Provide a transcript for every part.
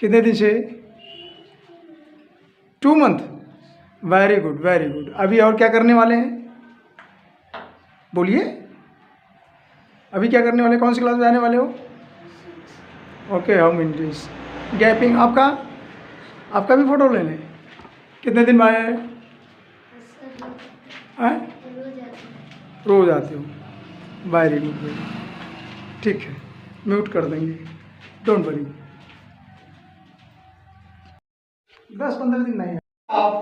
कितने दिन से? 2 month. Very good very good. अभी और क्या करने वाले हैं, बोलिए? अभी क्या करने वाले, कौन सी क्लास में जाने वाले हो? Okay, home English gapping. आपका भी फोटो ले लें। कितने दिन में आया है? रोज आते हो। Very good very good. ठीक है, म्यूट कर देंगे, डोंट वरी। 10-15 दिन नहीं है। आप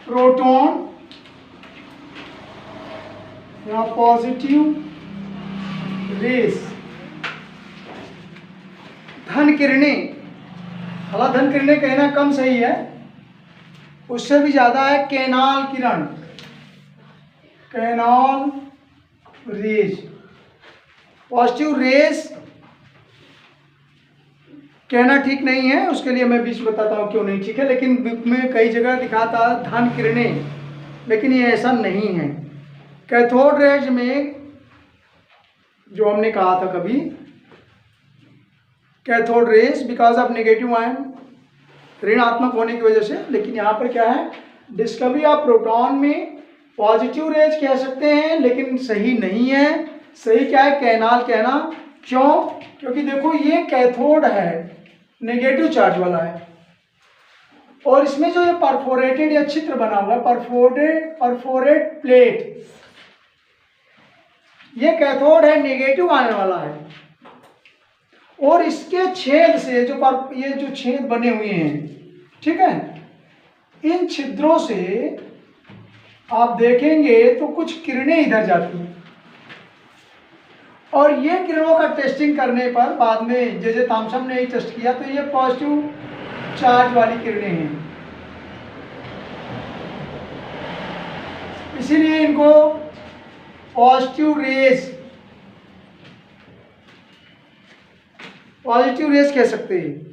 प्रोटॉन या पॉजिटिव रेस, धन किरणें, हालांकि धन किरणें कहना कम सही है, उससे भी ज़्यादा है कैनाल किरण, कैनाल रेज। पॉजिटिव रेस कहना ठीक नहीं है, उसके लिए मैं बीच बताता हूँ क्यों नहीं ठीक है, लेकिन बुक में कई जगह दिखाता धन किरणें, लेकिन ये ऐसा नहीं है। कैथोड रेज में जो हमने कहा था कभी, cathode rays because of negative ion, ऋणात्मक होने की वजह से, लेकिन यहाँ पर क्या है, डिस्कवरी ऑफ प्रोटॉन में पॉजिटिव रेज कह सकते हैं, लेकिन सही नहीं है। सही क्या है, कैनाल कहना। क्यों? क्योंकि देखो ये कैथोड है, नेगेटिव चार्ज वाला है, और इसमें जो ये परफोरेटेड या छिद्र बना हुआ है, परफोरेट प्लेट, ये कैथोड है, नेगेटिव आने वाला है, और इसके छेद से ये जो छेद बने हुए हैं, ठीक है, इन छिद्रों से आप देखेंगे तो कुछ किरणें इधर जाती हैं, और ये किरणों का टेस्टिंग करने पर बाद में जे थॉम्सन ने टेस्ट किया तो ये पॉजिटिव चार्ज वाली किरणें हैं, इसीलिए इनको पॉजिटिव रेस कह सकते हैं।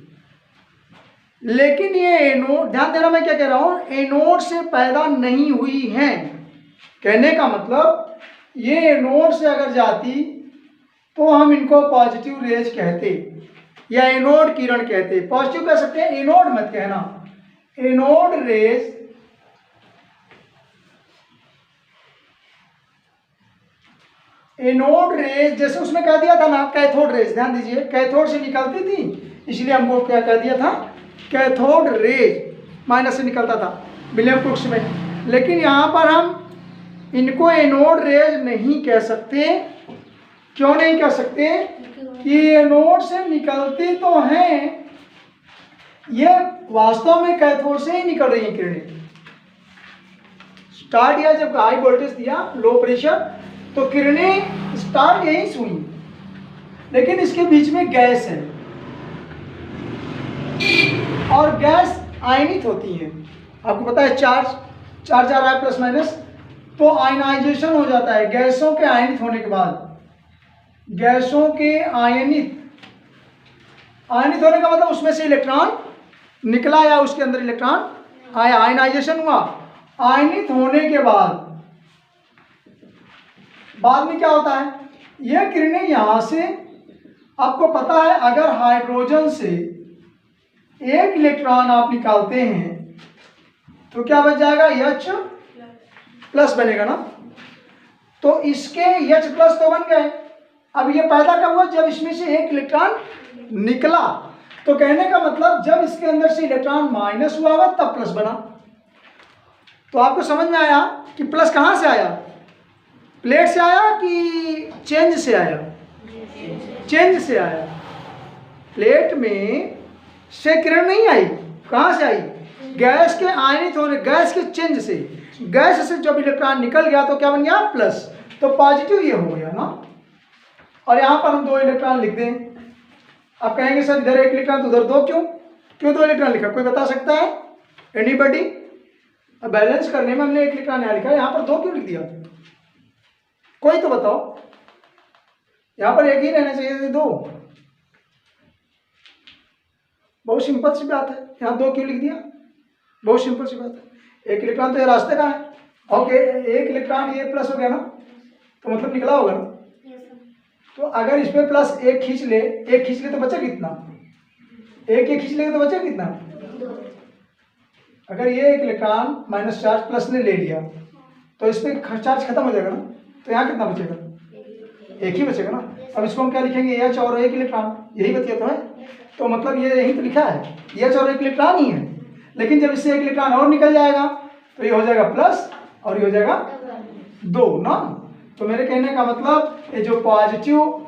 लेकिन ये एनोड, ध्यान देना मैं क्या कह रहा हूं, एनोड से पैदा नहीं हुई हैं। कहने का मतलब ये एनोड से अगर जाती तो हम इनको पॉजिटिव रेज कहते या एनोड किरण कहते। पॉजिटिव कह सकते हैं, एनोड मत कहना। एनोड रेज जैसे उसमें कह दिया था ना कैथोड रेज, ध्यान दीजिए, कैथोड से निकलती थी, इसलिए हमको क्या कह दिया था, कैथोड रेज माइनस से निकलता था विलियम क्रुक्स में। लेकिन यहाँ पर हम इनको एनोड रेज नहीं कह सकते। क्यों नहीं कह सकते? कि एनोड से निकलती तो हैं, ये वास्तव में कैथोड से ही निकल रही हैं किरणें। स्टार्ट या जब हाई वोल्टेज दिया, लो प्रेशर, तो किरणें स्टार्ट यहीं से हुई, लेकिन इसके बीच में गैस है, और गैस आयनित होती है। आपको पता है चार्ज आ रहा है प्लस माइनस, तो आयनाइजेशन हो जाता है। गैसों के आयनित होने के बाद, गैसों के आयनित होने का मतलब उसमें से इलेक्ट्रॉन निकला या उसके अंदर इलेक्ट्रॉन आया, आयनाइजेशन हुआ। आयनित होने के बाद में क्या होता है, यह किरणें यहां से, आपको पता है अगर हाइड्रोजन से एक इलेक्ट्रॉन आप निकालते हैं तो क्या बच जाएगा, H प्लस बनेगा ना, तो इसके H प्लस तो बन गए। अब ये पैदा कब हुआ, जब इसमें से एक इलेक्ट्रॉन निकला। तो कहने का मतलब जब इसके अंदर से इलेक्ट्रॉन माइनस हुआ होगा तब प्लस बना। तो आपको समझ में आया कि प्लस कहां से आया, प्लेट से आया कि चेंज से आया? चेंज से आया। प्लेट में से किरण नहीं आई, कहां से आई, गैस के आयनित होने, गैस के चेंज से। गैस से जब इलेक्ट्रॉन निकल गया तो क्या बन गया, प्लस, तो पॉजिटिव ये हो गया ना। और यहां पर हम 2 इलेक्ट्रॉन लिख दें। आप कहेंगे सर इधर 1 इलेक्ट्रॉन तो उधर 2 क्यों 2 इलेक्ट्रॉन लिखा, कोई बता सकता है? एनीबॉडी? बैलेंस करने में हमने 1 इलेक्ट्रॉन यहाँ लिखा, यहाँ पर 2 क्यों लिख दिया, कोई तो बताओ। यहां पर 1 ही रहना चाहिए थे, 2। बहुत सिंपल सी बात है, यहाँ 2 क्यों लिख दिया, बहुत सिंपल सी बात है। 1 इलेक्ट्रॉन तो ये रास्ते का है। ओके, 1 इलेक्ट्रॉन ये प्लस हो गया ना, तो मतलब निकला होगा ना। तो अगर इस पे प्लस एक खींच ले तो बचा कितना, एक खींच लेगा तो बचा कितना, अगर ये एक इलेक्ट्रॉन माइनस चार्ज प्लस ने ले लिया तो इस पर चार्ज खत्म हो जाएगा ना, तो यहाँ कितना बचेगा, एक ही बचेगा ना। अब इसको हम क्या लिखेंगे, एच और एक इलेक्ट्रॉन, यही बतिया तो है। तो मतलब ये यही तो लिखा है, एच और एक इलेक्ट्रॉन ही है, लेकिन जब इससे एक इलेक्ट्रॉन और निकल जाएगा तो ये हो जाएगा प्लस और ये हो जाएगा 2 ना। तो मेरे कहने का मतलब ये जो पॉजिटिव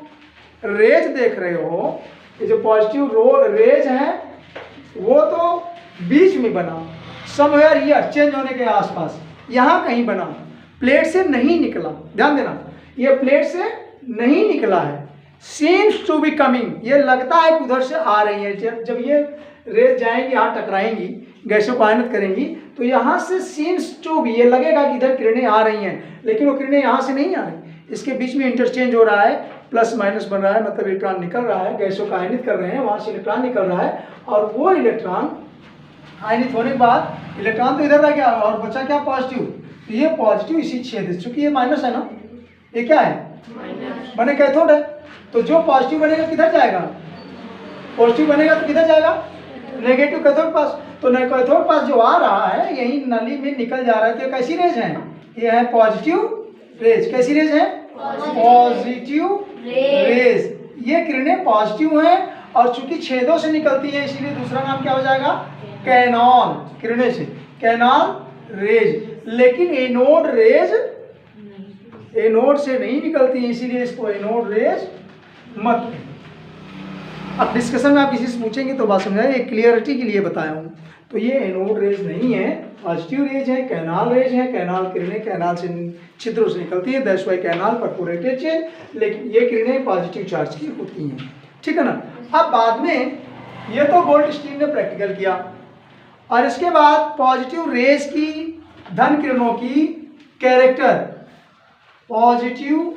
रेज देख रहे हो, ये जो पॉजिटिव रेज है वो तो बीच में बना, समवेयर हियर, चेंज होने के आसपास, यहाँ कहीं बना, प्लेट से नहीं निकला। ध्यान देना, ये प्लेट से नहीं निकला है। सीम्स टू बी कमिंग, ये लगता है कि उधर से आ रही है। जब ये रेज जाएंगी, यहाँ टकराएंगी, गैसों को आयनित करेंगी, तो यहाँ से सीम्स टू बी, ये लगेगा कि इधर किरणें आ रही हैं, लेकिन वो किरणें यहाँ से नहीं आ रही, इसके बीच में इंटरचेंज हो रहा है, प्लस माइनस बन रहा है, मतलब इलेक्ट्रॉन निकल रहा है, गैसों का आयनित कर रहे हैं, वहाँ से इलेक्ट्रॉन निकल रहा है, और वो इलेक्ट्रॉन आयनित होने के बाद इलेक्ट्रॉन तो इधर रह गया और बचा क्या, पॉजिटिव। तो ये पॉजिटिव इसी छेद, चूंकि ये माइनस है ना, ये क्या है, बने कैथोड है, तो जो पॉजिटिव बनेगा किधर जाएगा, पॉजिटिव बनेगा तो किधर जाएगा, नेगेटिव कैथोड पास। तो कैथोड पास जो आ रहा है यही नली में निकल जा रहा है, तो ये कैसी रेज है, ये है पॉजिटिव रेज। कैसी रेज है, पॉजिटिव रेज। ये किरणें पॉजिटिव हैं और चूंकि छेदों से निकलती है इसीलिए दूसरा नाम क्या हो जाएगा, कैनॉन, किरणें से कैनॉन रेज। लेकिन एनोड रेज एनोड से नहीं निकलती है, इसीलिए इसको एनोड रेज मत। अब डिस्कशन में आप किसी से पूछेंगे तो बात समझाए, एक क्लियरिटी के लिए बताया हूँ। तो ये एनोड रेज नहीं है, पॉजिटिव रेज है, कैनाल रेज है। कैनाल किरणें कैनाल से छिद्रों से निकलती है, that's why canal perforated chain, लेकिन ये किरणें पॉजिटिव चार्ज की होती हैं, ठीक है ना। अब बाद में ये तो गोल्डस्टीन ने प्रैक्टिकल किया, और इसके बाद पॉजिटिव रेज की, धन किरणों की कैरेक्टर, पॉजिटिव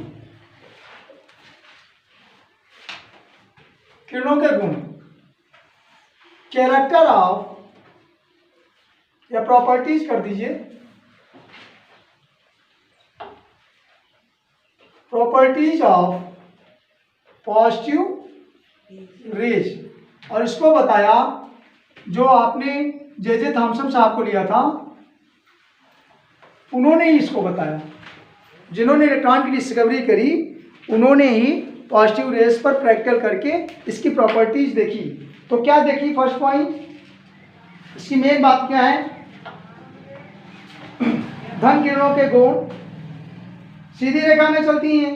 किरणों के गुण, कैरेक्टर ऑफ, या प्रॉपर्टीज कर दीजिए, प्रॉपर्टीज ऑफ पॉजिटिव रेज। और इसको बताया जो आपने जे थॉमसन साहब को लिया था, उन्होंने ही इसको बताया, जिन्होंने इलेक्ट्रॉन की डिस्कवरी करी उन्होंने ही पॉजिटिव रेज पर प्रैक्टिकल करके इसकी प्रॉपर्टीज देखी। तो क्या देखी, फर्स्ट पॉइंट, इसकी मेन बात क्या है, धन किरणों के गुण सीधी रेखा में चलती हैं।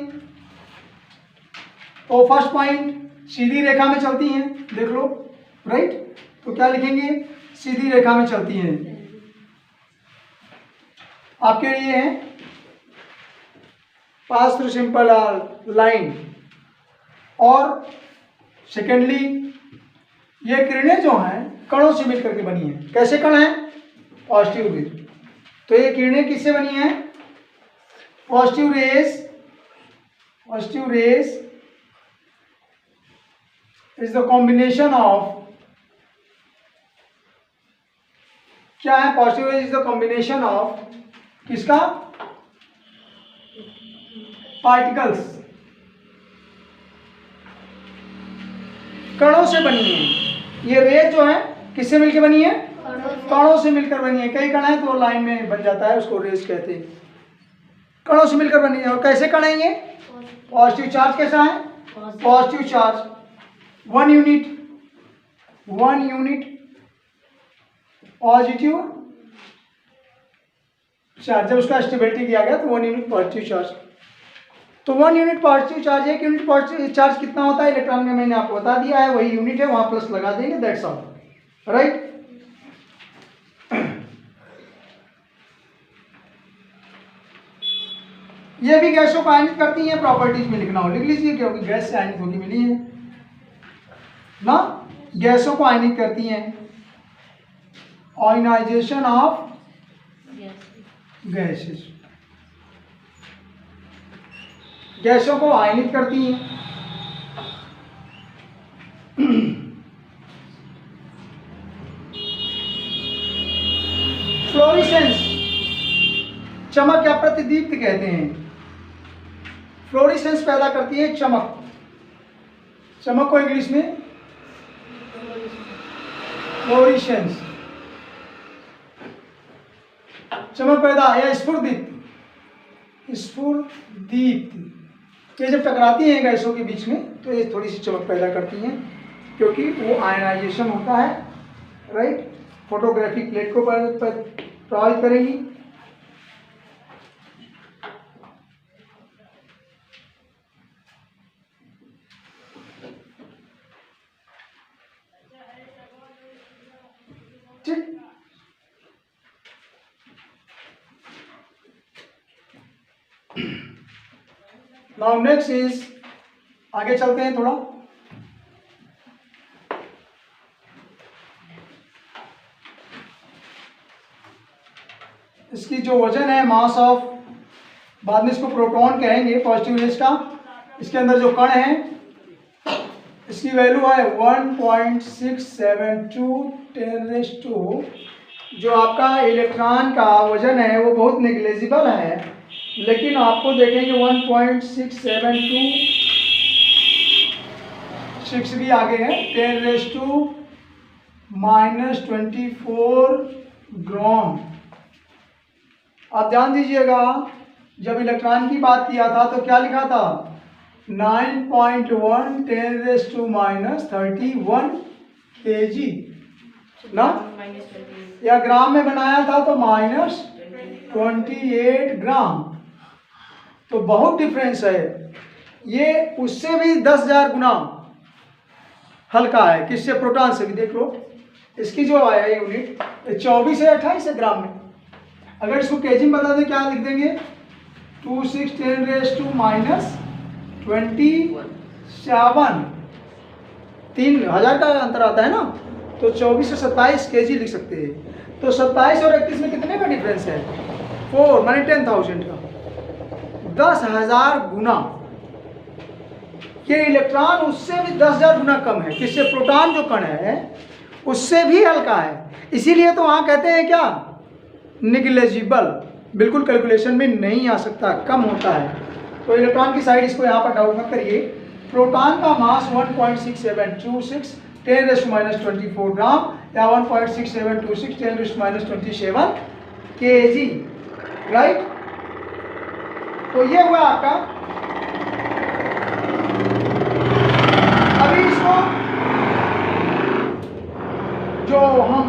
तो फर्स्ट पॉइंट सीधी रेखा में चलती हैं, देख लो, राइट। तो क्या लिखेंगे, सीधी रेखा में चलती हैं। आपके लिए है पास थ्रू सिंपल लाइन। और सेकेंडली ये किरणें जो हैं कणों से मिलकर के बनी हैं। कैसे कण हैं, पॉजिटिव रेज। तो ये किरणें किससे बनी हैं, positive raise. Positive raise is the combination of, क्या है, positive raise is the combination of किसका, पार्टिकल्स, कणों से बनी है। ये रेज जो है किससे मिलकर बनी है, कणों से मिलकर बनी है। कई कण है तो लाइन में बन जाता है, उसको रेज कहते हैं। कणों से मिलकर बनी है। और कैसे कण है ये, पॉजिटिव चार्ज कैसा है, positive charge, 1 unit positive charge. जब उसका स्टेबिलिटी किया गया तो 1 यूनिट पॉजिटिव चार्ज। तो 1 unit positive charge, 1 unit positive charge कितना होता है इलेक्ट्रॉन में, मैंने आपको बता दिया है, वही यूनिट है, वहां प्लस लगा देंगे, दैट्स ऑल, राइट। ये भी गैसों को आयनित करती हैं, प्रॉपर्टीज में लिखना हो लिख लीजिए, क्योंकि गैस से आयनित होगी मिली है ना, गैसों को आयनित करती हैं। आयनाइजेशन ऑफ गैसेस, गैसों को आयनित करती हैं। फ्लोरिसेंस, चमक या प्रतिदीप्त कहते हैं। फ्लोरिसेंस पैदा करती है, चमक। चमक को इंग्लिश में फ्लोरिसेंस, चमक पैदा या स्फुरदीप्त। ये जब टकराती हैं गैसों के बीच में तो ये थोड़ी सी चमक पैदा करती हैं, क्योंकि वो आयनाइजेशन होता है, राइट। फोटोग्राफिक प्लेट को प्रभावित करेगी। ठीक, नाउ नेक्स्ट इज, आगे चलते हैं थोड़ा। इसकी जो वजन है, मास ऑफ, बाद में इसको प्रोटॉन कहेंगे, पॉजिटिव रेस का। इसके अंदर जो कण है इसकी वैल्यू है 1.672 10⁻²। जो आपका इलेक्ट्रॉन का वजन है वो बहुत नेग्लिजिबल है, लेकिन आपको देखेंगे 1.672 भी आगे है, 10⁻⁻24 ग्राम। आप ध्यान दीजिएगा, जब इलेक्ट्रॉन की बात किया था तो क्या लिखा था, 9.1 10⁻31 kg ना, या ग्राम में बनाया था तो -28 ग्राम। तो बहुत डिफरेंस है, ये उससे भी 10,000 गुना हल्का है। किससे? प्रोटॉन से भी। देख लो इसकी जो आया यूनिट 24 से 28 ग्राम में। अगर इसको केजी में बता दें, क्या लिख देंगे, 26 10⁻27, 3000 का अंतर आता है ना, तो 24 से 27 केजी लिख सकते हैं। तो 27 और 31 में कितने का डिफरेंस है, 4 माने 10,000 का, 10,000 गुना। ये इलेक्ट्रॉन उससे भी 10,000 गुना कम है। किससे? प्रोटॉन जो कण है उससे भी हल्का है, इसीलिए तो वहाँ कहते हैं क्या, निग्लिजिबल, बिल्कुल कैलकुलेशन में नहीं आ सकता, कम होता है। तो इलेक्ट्रॉन की साइड, इसको यहाँ पर डाउट मत करिए। प्रोटॉन का मास 1.6726 10⁻24 ग्राम या 1.6726 10⁻27 kg, राइट। तो ये हुआ आपका। अभी इसको जो हम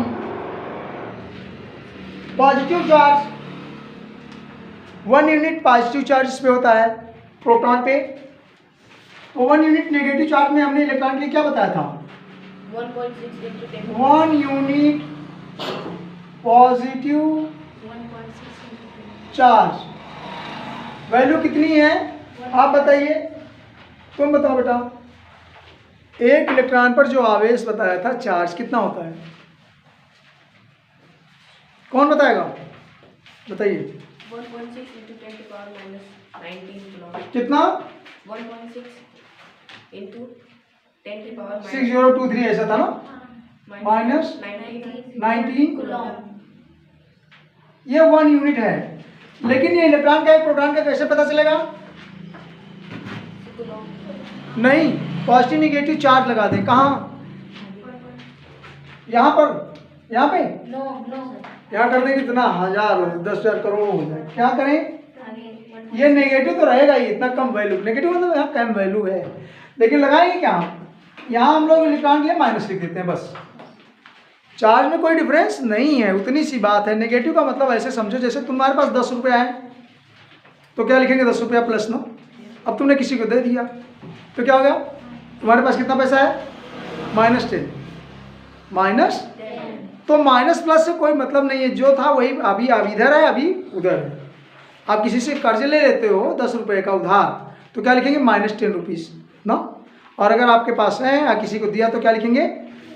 positive charge, 1 unit positive charge इस पे होता है प्रोटॉन पे, तो 1 यूनिट नेगेटिव चार्ज में हमने इलेक्ट्रॉन के लिए क्या बताया था, 1 यूनिट पॉजिटिव चार्ज वैल्यू कितनी है आप बताइए, तुम बताओ बेटा। एक इलेक्ट्रॉन पर जो आवेश बताया था चार्ज कितना होता है, कौन बताएगा, बताइए। 1.6 into 10 to the power minus 19 coulomb। कितना? 1.6 into 10 to the power minus 6023 ऐसा था ना, माइनस 19 coulomb। ये 1 यूनिट है। लेकिन ये इलेक्ट्रॉन का एक प्रोटॉन का कैसे पता चलेगा, नहीं, पॉजिटिव निगेटिव चार्ज लगा दें। कहाँ? यहाँ पर, यहाँ पे नो यहाँ कर देंगे, कितना 1000 10,000 करोड़ हो जाए। क्या करें, ये नेगेटिव तो रहेगा ही, इतना कम वैल्यू, नेगेटिव मतलब यहाँ कम वैल्यू है, लेकिन लगाएंगे क्या, यहाँ हम लोग इलेक्ट्रॉन के लिए माइनस लिख देते हैं बस। चार्ज में कोई डिफरेंस नहीं है, उतनी सी बात है। नेगेटिव का मतलब ऐसे समझो जैसे तुम्हारे पास 10 रुपये आए तो क्या लिखेंगे, 10 रुपया प्लस ना। अब तुमने किसी को दे दिया तो क्या हो गया, तुम्हारे पास कितना पैसा है, -10, माइनस, तो माइनस प्लस से कोई मतलब नहीं है, जो था वही अभी इधर है, अभी उधर है। आप किसी से कर्ज ले लेते हो 10 रुपये का उधार, तो क्या लिखेंगे, -10 रुपीज़ ना। और अगर आपके पास है या किसी को दिया तो क्या लिखेंगे,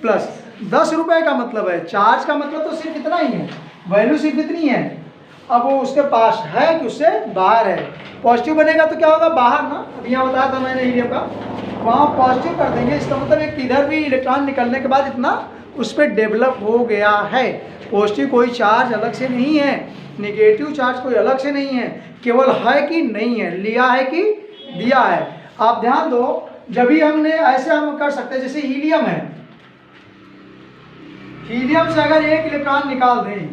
प्लस। 10 रुपये का मतलब है, चार्ज का मतलब तो सिर्फ इतना ही है, वैल्यू सिर्फ इतनी है। अब वो उसके पास है कि उससे बाहर है। पॉजिटिव बनेगा तो क्या होगा, बाहर ना, अभी यहाँ बताया था मैंने हीलियम का, वहाँ पॉजिटिव कर देंगे, इसका मतलब एक किधर भी इलेक्ट्रॉन निकलने के बाद इतना उस पर डेवलप हो गया है। पॉजिटिव कोई चार्ज अलग से नहीं है, नेगेटिव चार्ज कोई अलग से नहीं है, केवल है कि नहीं है, लिया है कि दिया है। आप ध्यान दो, जब भी हमने ऐसे हम कर सकते हैं, जैसे हीलियम है, हीलियम से अगर एक इलेक्ट्रॉन निकाल दें,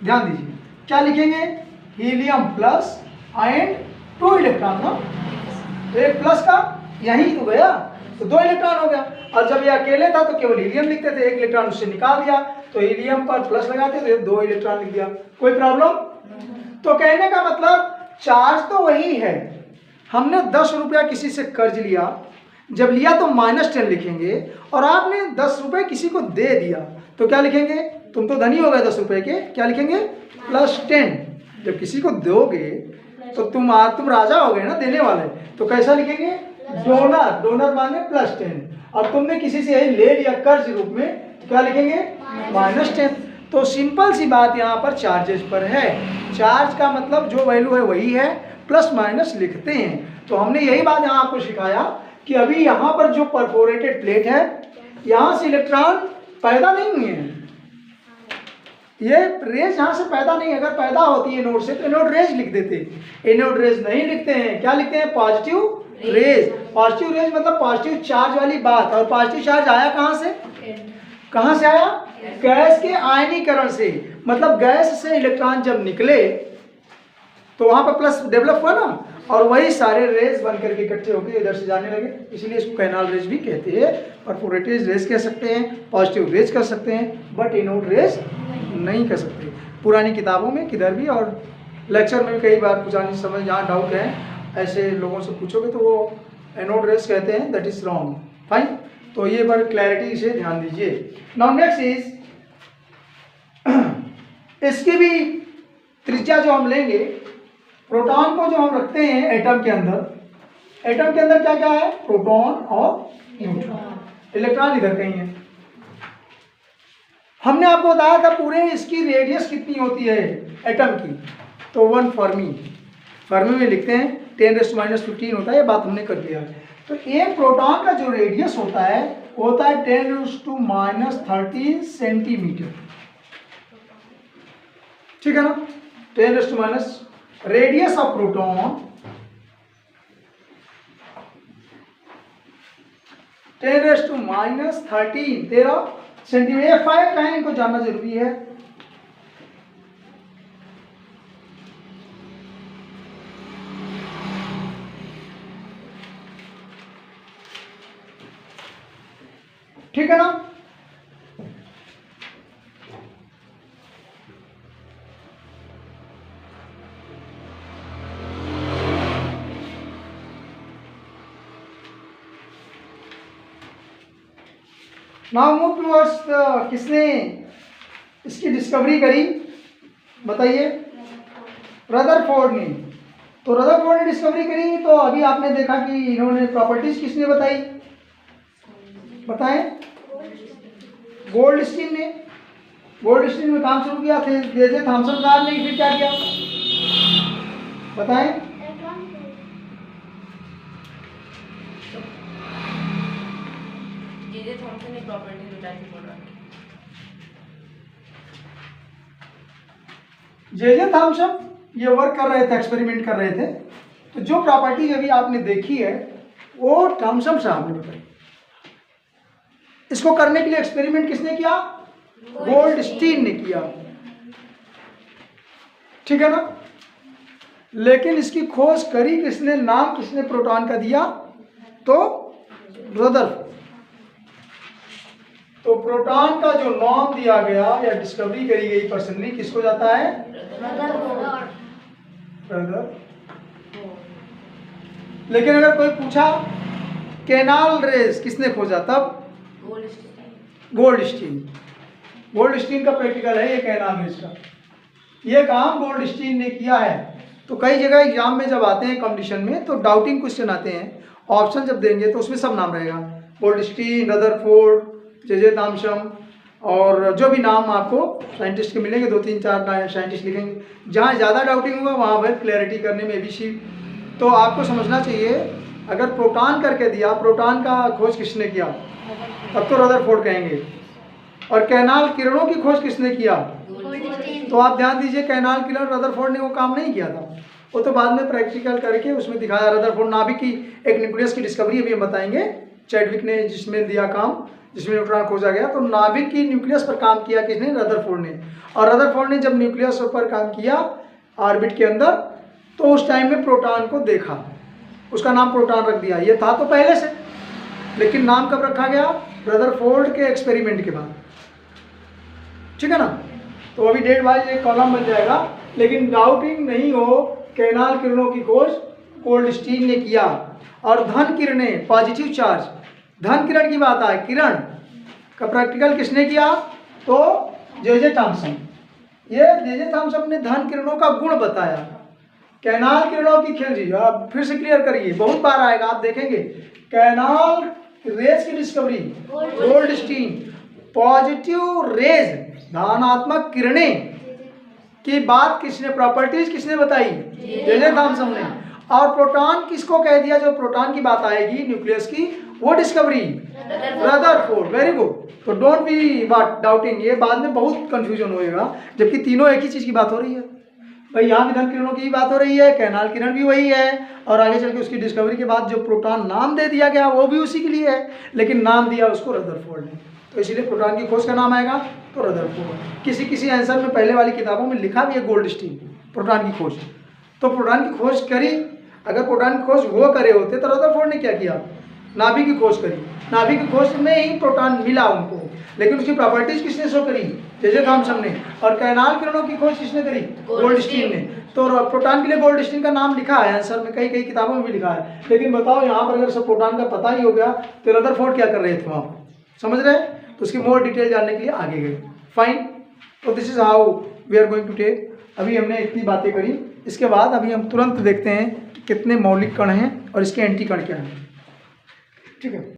ध्यान दीजिए क्या लिखेंगे, हीलियम प्लस एंड 2 इलेक्ट्रॉन ना, तो एक प्लस का यही तो गया, तो 2 इलेक्ट्रॉन हो गया। और जब ये अकेले था तो केवल हीलियम लिखते थे, एक इलेक्ट्रॉन उससे निकाल दिया तो हीलियम पर प्लस लगाते तो 2 इलेक्ट्रॉन लिख दिया, कोई प्रॉब्लम। तो कहने का मतलब चार्ज तो वही है। हमने 10 रुपया किसी से कर्ज लिया, जब लिया तो -10 लिखेंगे, और आपने 10 रुपये किसी को दे दिया तो क्या लिखेंगे, तुम तो धनी हो गए 10 रुपये के, क्या लिखेंगे +10। जब किसी को दोगे तो तुम राजा हो गए ना देने वाले, तो कैसा लिखेंगे, डोनर, डोनर माने +10। और तुमने किसी से यही ले लिया कर्ज रूप में तो क्या लिखेंगे -10। तो सिंपल सी बात यहाँ पर चार्जेस पर है, चार्ज का मतलब जो वैल्यू है वही है, प्लस माइनस लिखते हैं। तो हमने यही बात यहाँ आपको सिखाया कि अभी यहाँ पर जो परफोरेटेड प्लेट है, यहाँ से इलेक्ट्रॉन पैदा नहीं हुए हैं, ये रेज यहाँ से पैदा नहीं, अगर पैदा होती है एनोड से तो एनोड रेज लिख देते, एनोड रेज नहीं लिखते हैं, क्या लिखते हैं, पॉजिटिव रेज। पॉजिटिव रेज मतलब पॉजिटिव चार्ज वाली बात, और पॉजिटिव चार्ज आया कहाँ से, कहाँ से आया, गैस के आयनीकरण से, मतलब गैस से इलेक्ट्रॉन जब निकले तो वहाँ पर प्लस डेवलप हुआ ना, और वही सारे रेज बन करके इकट्ठे होकर इधर से जाने लगे, इसलिए इसको कैनाल रेज भी कहते हैं, परफोरेटेड रेज कह सकते हैं, पॉजिटिव रेज कर सकते हैं, बट एनोड रेज नहीं कर सकते। पुरानी किताबों में किधर भी और लेक्चर में भी कई बार पुरानी समझ जहाँ डाउट है, ऐसे लोगों से पूछोगे तो वो एनोड रेज कहते हैं, दैट इज रॉन्ग। फाइन, तो ये पर क्लैरिटी से ध्यान दीजिए। नाउ नेक्स्ट इज, इसकी भी त्रिज्या जो हम लेंगे, प्रोटॉन को जो हम रखते हैं एटम के अंदर, एटम के अंदर क्या क्या है, प्रोटॉन और न्यूट्रॉन, इलेक्ट्रॉन इधर कहीं है। हमने आपको बताया था पूरे इसकी रेडियस कितनी होती है एटम की, तो 1 फर्मी, फर्मी में लिखते हैं 10⁻⁻15 होता है, ये बात हमने कर लिया है। तो एक प्रोटॉन का जो रेडियस होता है वो होता है 10⁻13 सेंटीमीटर, ठीक है ना, 10⁻, रेडियस ऑफ प्रोटॉन 10⁻13 सेंटीमीटर। ये 5 टाइम इनको जानना जरूरी है। ठीक है ना, नाउ मूव टूवर्ड्स, किसने इसकी डिस्कवरी करी बताइए, रदरफोर्ड ने। तो रदरफोर्ड ने डिस्कवरी करी, तो अभी आपने देखा कि इन्होंने प्रॉपर्टीज किसने बताई, बताएं, गोल्डस्टीन ने। गोल्डस्टीन में काम शुरू किया थे, जे थॉमसन साहब ने फिर क्या किया बताएं, जे थॉमसन ने प्रॉपर्टी बताई थी प्रोटॉन की। जे थॉमसन ये वर्क कर रहे थे, एक्सपेरिमेंट कर रहे थे, तो जो प्रॉपर्टी अभी आपने देखी है वो थॉमसन साहब ने बताई। इसको करने के लिए एक्सपेरिमेंट किसने किया, गोल्डस्टीन ने किया, ठीक है ना। लेकिन इसकी खोज करी किसने, नाम किसने प्रोटॉन का दिया, तो रदरफोर्ड। तो प्रोटॉन का जो नाम दिया गया या डिस्कवरी करी गई पर्सनली किसको जाता है, रदरफोर्ड। लेकिन अगर कोई पूछा कैनाल रेज किसने खोजा, तब गोल्डस्टीन। गोल्डस्टीन का प्रैक्टिकल है ये कैनाल रेज का, ये काम गोल्डस्टीन ने किया है। तो कई जगह एग्जाम में जब आते हैं कंपटीशन में तो डाउटिंग क्वेश्चन आते हैं, ऑप्शन जब देंगे तो उसमें सब नाम रहेगा, गोल्डस्टीन, रदरफोर्ड, जे थॉमसन, और जो भी नाम आपको साइंटिस्ट के मिलेंगे 2-3-4 साइंटिस्ट लिखेंगे। जहाँ ज़्यादा डाउटिंग होगा वहाँ पर क्लैरिटी करने में ABC। तो आपको समझना चाहिए, अगर प्रोटॉन करके दिया, प्रोटॉन का खोज किसने किया, तब तो रदरफोर्ड कहेंगे। और कैनाल किरणों की खोज किसने किया, तो आप ध्यान दीजिए कैनाल किरण रदरफोर्ड ने वो काम नहीं किया था, वो तो बाद में प्रैक्टिकल करके उसमें दिखाया। रदरफोर्ड नाभिक की एक न्यूक्लियस की डिस्कवरी अभी हम बताएंगे, चैडविक ने जिसमें दिया काम, जिसमें न्यूट्रॉन खोजा गया। तो नाभिक की न्यूक्लियस पर काम किया किसने? रदरफोर्ड ने। और रदरफोर्ड ने जब न्यूक्लियस पर काम किया ऑर्बिट के अंदर, तो उस टाइम में प्रोटॉन को देखा, उसका नाम प्रोटॉन रख दिया। ये था तो पहले से, लेकिन नाम कब रखा गया? रदरफोर्ड के एक्सपेरिमेंट के बाद, ठीक है ना। तो अभी डेट वाइज एक कॉलम बन जाएगा, लेकिन डाउटिंग नहीं हो, कैनाल किरणों की खोज गोल्डस्टीन ने किया। और धन किरणें, पॉजिटिव चार्ज, धन किरण की बात आए, किरण का प्रैक्टिकल किसने किया? तो जे थॉमसन। ये जे थॉमसन ने धन किरणों का गुण बताया। कैनाल किरणों की खिलजी, आप फिर से क्लियर करिए, बहुत बार आएगा, आप देखेंगे। कैनाल रेज की डिस्कवरी गोल्डस्टीन, पॉजिटिव रेज, धनात्मक किरणें की बात किसने, प्रॉपर्टीज किसने बताई? जे थॉमसन ने। और प्रोटॉन किसको कह दिया? जो प्रोटॉन की बात आएगी न्यूक्लियस की, वो डिस्कवरी रदरफोर्ड। Very good. तो डोंट बी व्हाट डाउटिंग, ये बाद में बहुत कंफ्यूजन होएगा, जबकि तीनों एक ही चीज की बात हो रही है भाई। यहाँ भी धन किरणों की बात हो रही है, कैनाल किरण भी वही है, और आगे चल के उसकी डिस्कवरी के बाद जो प्रोटॉन नाम दे दिया गया वो भी उसी के लिए है, लेकिन नाम दिया उसको रदरफोर्ड ने। तो इसीलिए प्रोटॉन की खोज का नाम आएगा तो रदरफोर्ड। किसी किसी आंसर में पहले वाली किताबों में लिखा भी है गोल्डस्टीन, प्रोटॉन की खोज। तो प्रोटॉन की खोज करी, अगर प्रोटॉन की खोज वो करे होते तो रदरफोर्ड ने क्या किया? नाभिक की खोज करी। नाभिक की खोज में ही प्रोटॉन मिला उनको, लेकिन उसकी प्रॉपर्टीज किसने शो करी? जे थॉमसन ने। और कैनाल किरणों की खोज किसने करी? गोल्डस्टीन ने। तो प्रोटॉन के लिए गोल्डस्टीन का नाम लिखा है आंसर में, कई कई किताबों में भी लिखा है। लेकिन बताओ यहाँ पर अगर सब प्रोटॉन का पता ही हो गया तो रदरफोर्ड क्या कर रहे थे वहाँ, समझ रहे हैं? तो उसकी मोर डिटेल जानने के लिए आगे गए। फाइन। तो this is how we are going to take. अभी हमने इतनी बातें करी, इसके बाद अभी हम तुरंत देखते हैं कि कितने मौलिक कण हैं और इसके एंटी कण क्या हैं, ठीक है।